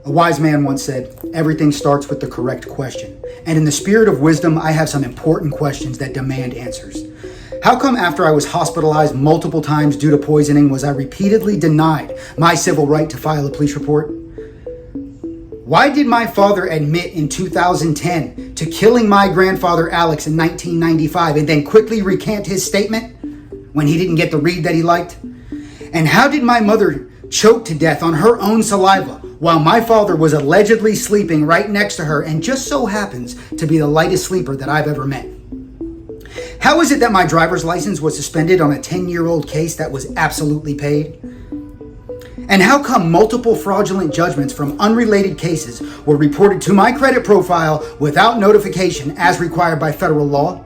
A wise man once said, everything starts with the correct question. And in the spirit of wisdom, I have some important questions that demand answers. How come after I was hospitalized multiple times due to poisoning was I repeatedly denied my civil right to file a police report? Why did my father admit in 2010 to killing my grandfather Alex in 1995 and then quickly recant his statement when he didn't get the read that he liked? And how did my mother choke to death on her own saliva while my father was allegedly sleeping right next to her and just so happens to be the lightest sleeper that I've ever met? How is it that my driver's license was suspended on a 10-year-old case that was absolutely paid? And how come multiple fraudulent judgments from unrelated cases were reported to my credit profile without notification as required by federal law?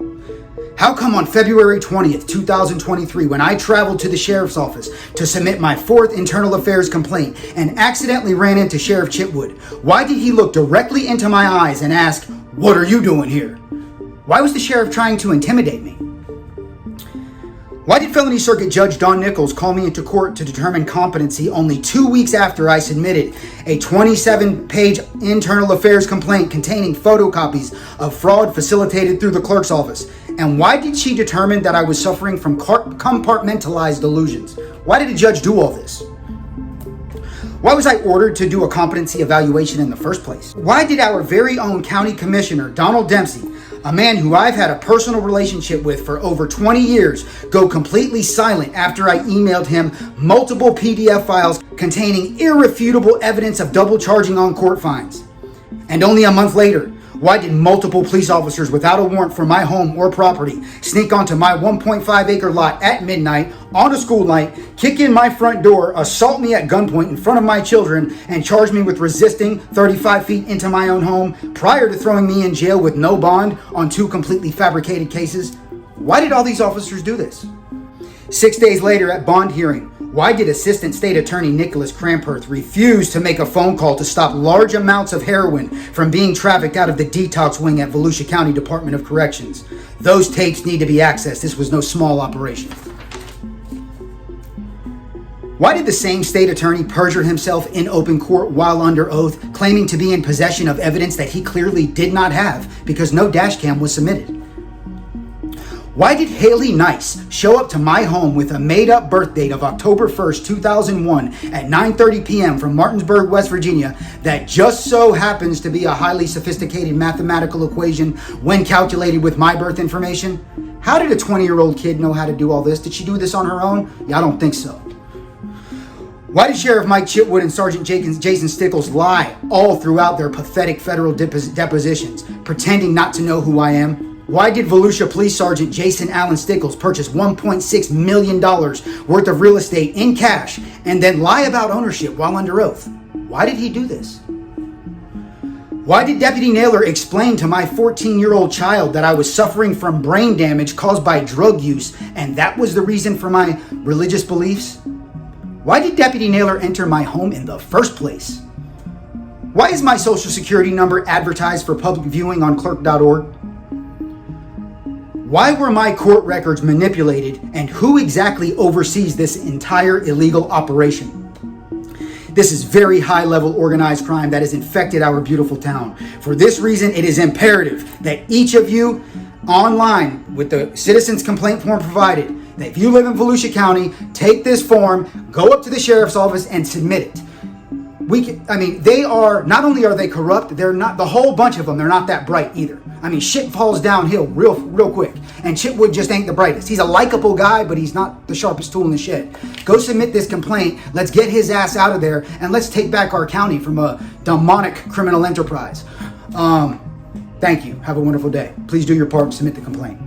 How come on February 20th, 2023, when I traveled to the sheriff's office to submit my 4th internal affairs complaint and accidentally ran into Sheriff Chitwood, why did he look directly into my eyes and ask, "What are you doing here?" Why was the sheriff trying to intimidate me? Why did Felony Circuit Judge Don Nichols call me into court to determine competency only 2 weeks after I submitted a 27-page internal affairs complaint containing photocopies of fraud facilitated through the clerk's office? And why did she determine that I was suffering from compartmentalized delusions? Why did the judge do all this? Why was I ordered to do a competency evaluation in the first place? Why did our very own county commissioner, Donald Dempsey, a man who I've had a personal relationship with for over 20 years, go completely silent after I emailed him multiple PDF files containing irrefutable evidence of double charging on court fines? And only a month later, why did multiple police officers without a warrant for my home or property sneak onto my 1.5-acre lot at midnight on a school night, kick in my front door, assault me at gunpoint in front of my children, and charge me with resisting 35 feet into my own home prior to throwing me in jail with no bond on 2 completely fabricated cases? Why did all these officers do this? 6 days later at bond hearing, why did Assistant State Attorney Nicholas Cramperth refuse to make a phone call to stop large amounts of heroin from being trafficked out of the detox wing at Volusia County Department of Corrections? Those tapes need to be accessed. This was no small operation. Why did the same state attorney perjure himself in open court while under oath, claiming to be in possession of evidence that he clearly did not have because no dash cam was submitted? Why did Haley Nice show up to my home with a made-up birth date of October 1st, 2001 at 9:30 p.m. from Martinsburg, West Virginia that just so happens to be a highly sophisticated mathematical equation when calculated with my birth information? How did a 20-year-old kid know how to do all this? Did she do this on her own? Yeah, I don't think so. Why did Sheriff Mike Chitwood and Sergeant Jason Stickles lie all throughout their pathetic federal depositions, pretending not to know who I am? Why did Volusia Police Sergeant Jason Allen Stickles purchase $1.6 million worth of real estate in cash and then lie about ownership while under oath? Why did he do this? Why did Deputy Naylor explain to my 14-year-old child that I was suffering from brain damage caused by drug use and that was the reason for my religious beliefs? Why did Deputy Naylor enter my home in the first place? Why is my social security number advertised for public viewing on clerk.org? Why were my court records manipulated, and who exactly oversees this entire illegal operation? This is very high-level organized crime that has infected our beautiful town. For this reason, it is imperative that each of you online with the citizens complaint form provided, that if you live in Volusia County, take this form, go up to the sheriff's office and submit it. They are, not only are they corrupt, they're not, the whole bunch of them, they're not that bright either. Shit falls downhill real quick. And Chitwood just ain't the brightest. He's a likable guy, but he's not the sharpest tool in the shed. Go submit this complaint. Let's get his ass out of there, and let's take back our county from a demonic criminal enterprise. Thank you. Have a wonderful day. Please do your part and submit the complaint.